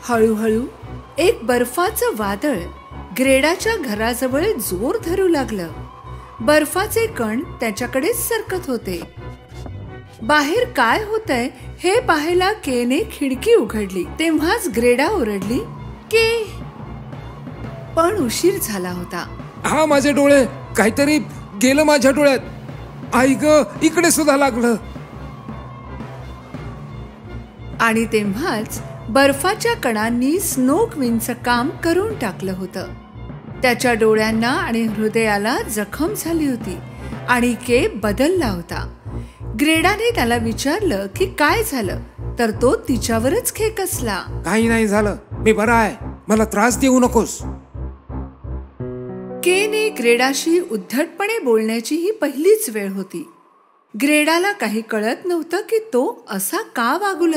हळूहळू एक बर्फाचं वादळ ग्रेडाच्या घराजवळ जोर धरू लागलं. बर्फाचे कण त्याच्याकडेच सरकत होते. बाहेर काय होतंय हे पाहायला केने खिडकी उघडली. तेव्हाच ग्रेडा ओरडली, के. पण उशीर झाला होता. हा, माझे डोळे, काहीतरी गेलं माझ्या डोळ्यात. आई ग, इकडे सुद्धा लागलं. आणि तेव्हाच बर्फाच्या कणांनी स्नो क्वीनचं काम करून टाकलं होतं. त्याच्या डोळ्यांना आणि हृदयाला जखम झाली होती आणि के बदलला होता. ग्रेडाने त्याला विचारलं की काय झालं, तर तो तिच्यावरच खेकसला. काही नाही झालं, मी बरा आहे, मला त्रास देऊ नकोस. केने ग्रेडाशी उद्धटपणे बोलण्याची ही पहिलीच वेळ होती. ग्रेडाला काही कळत नव्हतं की तो असा का वागू लागला.